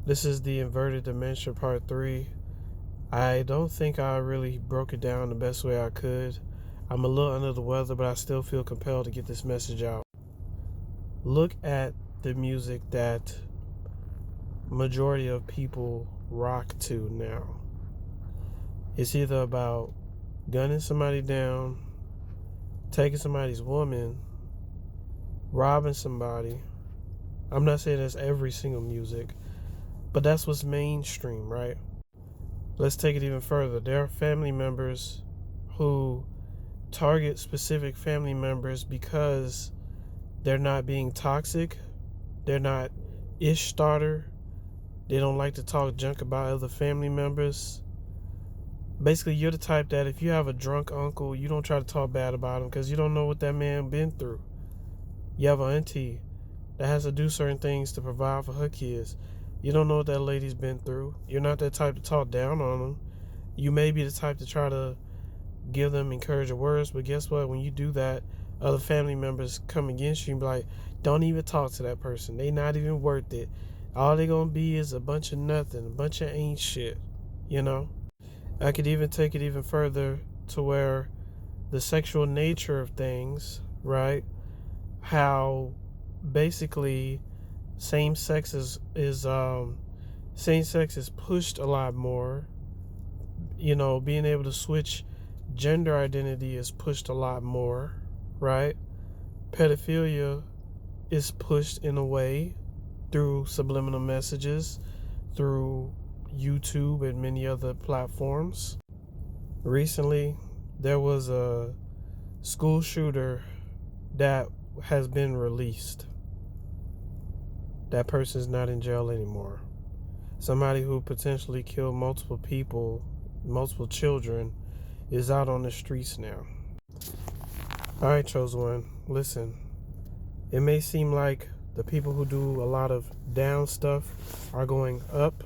This is the inverted dementia part 3. I don't think I really broke it down the best way I could. I'm a little under the weather, but I still feel compelled to get this message out. Look at the music that majority of people rock to now. It's either about gunning somebody down, taking somebody's woman, robbing somebody. I'm not saying that's every single music, but that's what's mainstream, right? Let's take it even further. There are family members who target specific family members because they're not being toxic, they're not ish starter, they don't like to talk junk about other family members. Basically, you're the type that if you have a drunk uncle, you don't try to talk bad about him because you don't know what that man been through. You have an auntie that has to do certain things to provide for her kids. You don't know what that lady's been through. You're not that type to talk down on them. You may be the type to try to give them encouraging words, but guess what? When you do that, other family members come against you and be like, don't even talk to that person. They not even worth it. All they gonna be is a bunch of nothing, a bunch of ain't shit, you know? I could even take it even further to where the sexual nature of things, right? How basically same sex is pushed a lot more. You know, being able to switch gender identity is pushed a lot more, right? Pedophilia is pushed in a way through subliminal messages, through YouTube and many other platforms. Recently, there was a school shooter that has been released. That person's not in jail anymore. Somebody who potentially killed multiple people, multiple children, is out on the streets now. All right, chosen one, listen. It may seem like the people who do a lot of down stuff are going up,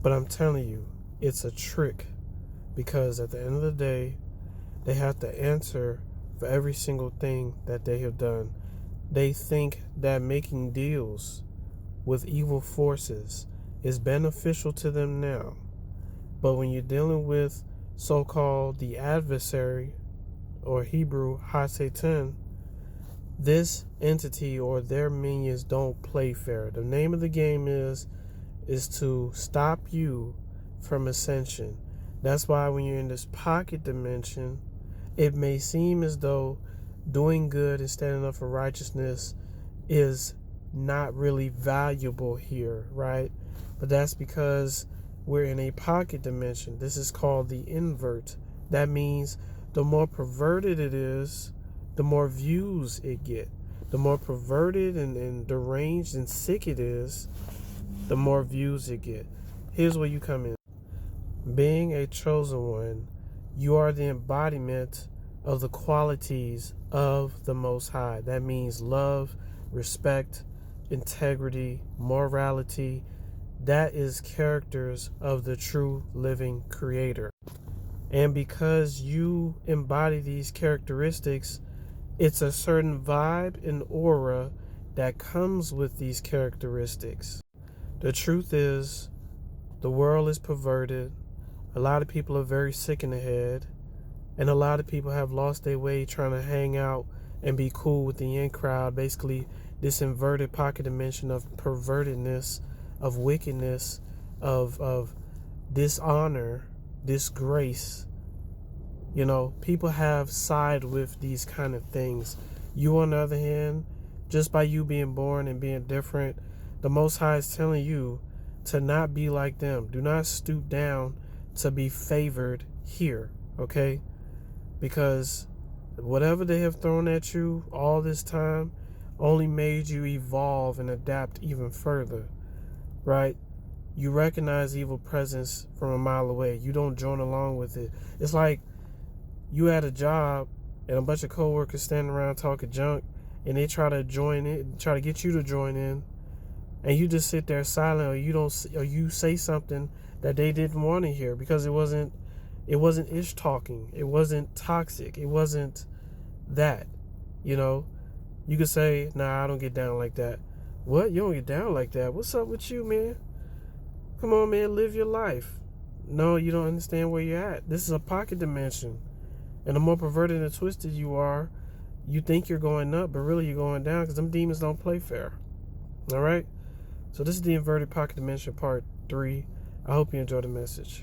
but I'm telling you, it's a trick, because at the end of the day, they have to answer for every single thing that they have done. They think that making deals with evil forces is beneficial to them now. But when you're dealing with so-called the adversary, or Hebrew T.W.T.N.E, this entity or their minions don't play fair. The name of the game is to stop you from ascension. That's why when you're in this pocket dimension, it may seem as though doing good and standing up for righteousness is not really valuable here, right? But that's because we're in a pocket dimension. This is called the invert. That means the more perverted it is, the more views it get. The more perverted and deranged and sick it is, the more views it get. Here's where you come in. Being a chosen one, you are the embodiment of the qualities of the Most High. That means love, respect, integrity, morality. That is characters of the true living Creator. And because you embody these characteristics, it's a certain vibe and aura that comes with these characteristics. The truth is, the world is perverted. A lot of people are very sick in the head. And a lot of people have lost their way trying to hang out and be cool with the in crowd. Basically, this inverted pocket dimension of pervertedness, of wickedness, of dishonor, disgrace. You know, people have side with these kind of things. You, on the other hand, just by you being born and being different, the Most High is telling you to not be like them. Do not stoop down to be favored here, okay? Because whatever they have thrown at you all this time only made you evolve and adapt even further, right? You recognize evil presence from a mile away. You don't join along with it. It's like you had a job and a bunch of coworkers standing around talking junk, and they try to join in, try to get you to join in, and you just sit there silent, or you say something that they didn't want to hear because it wasn't ish talking. It wasn't toxic. It wasn't that. You know, you could say, nah, I don't get down like that. What? You don't get down like that. What's up with you, man? Come on, man, live your life. No, you don't understand where you're at. This is a pocket dimension. And the more perverted and twisted you are, you think you're going up, but really you're going down, because them demons don't play fair. All right? So this is the inverted pocket dimension part 3. I hope you enjoy the message.